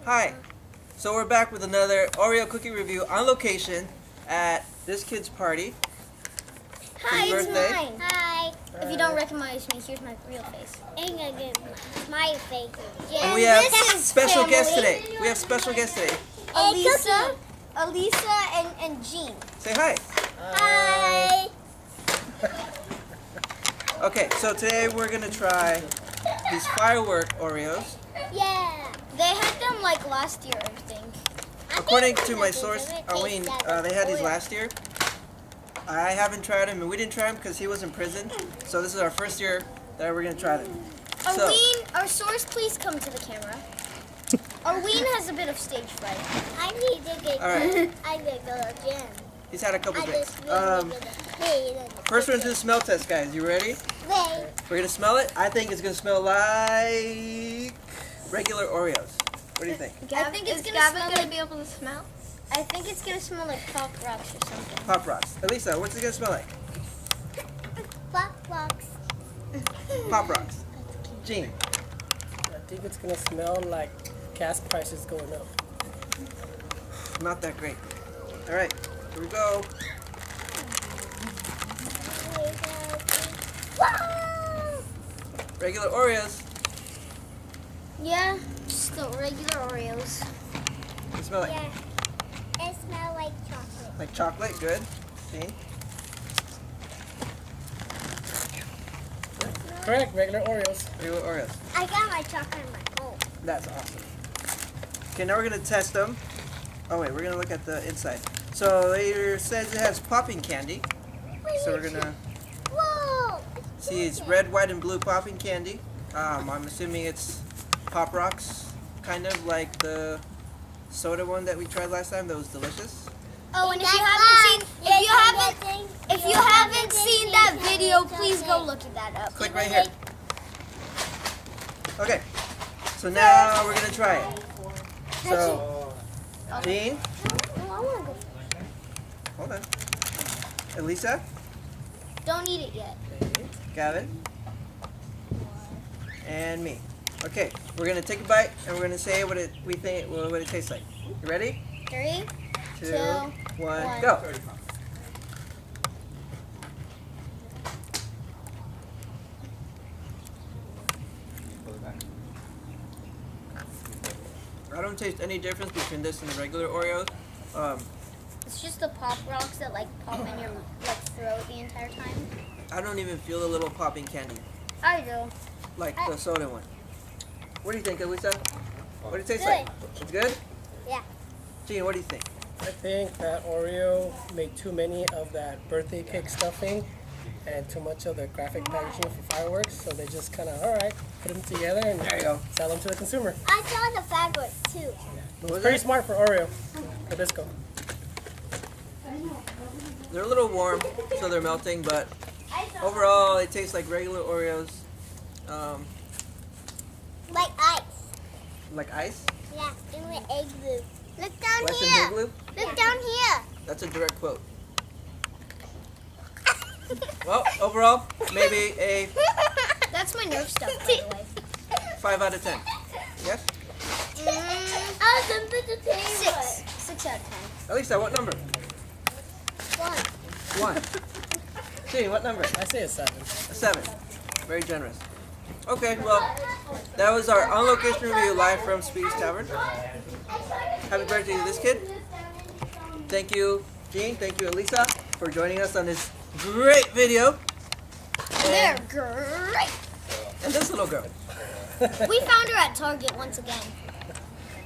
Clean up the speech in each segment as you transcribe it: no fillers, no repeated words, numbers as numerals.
Hi. So we're back with another Oreo cookie review on location at this kid's party. Hi, it's birthday. mine. Hi. If you don't recognize me, here's my real face. I'm gonna get my face. And we have this is special family. guests today. We have special guests today. Elisa and Gene. Say hi. Hi. Okay, so today we're gonna try these Firework Oreos. Yeah. They had them like last year, I think. According to my source, Arlene, they had these last year. I haven't tried them, and we didn't try them because he was in prison. So this is our first year that we're gonna try them. So, Arlene, our source, please come to the camera. Arlene has a bit of stage fright. I need to get. All right. I need to go to the gym. he's had a couple I drinks. just really need to pay. First we're gonna do the smell test, guys. You ready? Wait. We're gonna smell it. I think it's gonna smell like regular Oreos. What do you think? I think it's gonna be able to smell. I think it's gonna smell like Pop Rocks or something. Pop Rocks. Elisa, what's it gonna smell like? Pop Rocks. Pop Rocks. Gene. I think it's gonna smell like gas prices going up. Not that great. All right, here we go. Wow. Regular Oreos. Yeah, just the regular Oreos. They smell like Yeah. It smells like chocolate. like chocolate. Good. Gene. Correct, regular Oreos. Regular Oreos. I got my chocolate in my home. That's awesome. Okay, now we're gonna test them. Oh wait, we're gonna look at the inside. So it says it has popping candy. So we're gonna Whoa. see it's red, white, and blue popping candy. I'm assuming it's Pop Rocks, kind of like the soda one that we tried last time. That was delicious. Oh, and if That's you haven't seen that video, please go look at that up. Click right here. Okay, so now we're gonna try it. So, Gene, hold on. Elisa, Don't eat it yet. Gavin, and me. Okay, we're gonna take a bite and we're gonna say what it tastes like. You ready? 3, 2, 2, 1, go. I don't taste any difference between this and the regular Oreos. It's just the Pop Rocks that like pop in your throat the entire time. I don't even feel the little popping candy I do. like the soda one. What do you think, Elisa? What does it taste like? It's good? Yeah. Gene, what do you think? I think that Oreo made too many of that birthday cake stuffing and too much of the graphic packaging for fireworks, so they just kind of, alright, put them together and There you go. sell them to the consumer. I saw the fabric too. What was Pretty that? smart for Oreo. Nabisco. They're a little warm, so they're melting, but overall, it tastes like regular Oreos. Like ice. Like ice? Yeah, and with egg blue. Look down Less than here. Big Blue? Look down here. That's a direct quote. Well, overall, maybe a That's my Nerf stuff, by the way. 5 out of 10. Yes? Awesome vegetarian. 6 out of Elisa, what number? 1. 1. Gene, what number? I say a 7. A 7. Very generous. Okay, well, that was our on-location review live from Speedy's Tavern. Happy birthday to this kid. Thank you, Gene. Thank you, Elisa, for joining us on this great video. 10. They're And, great. and this little girl. We found her at Target once again.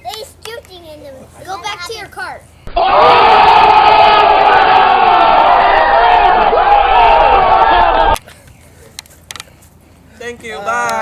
They're shooting in them. Go back to your cart. Thank you. Bye.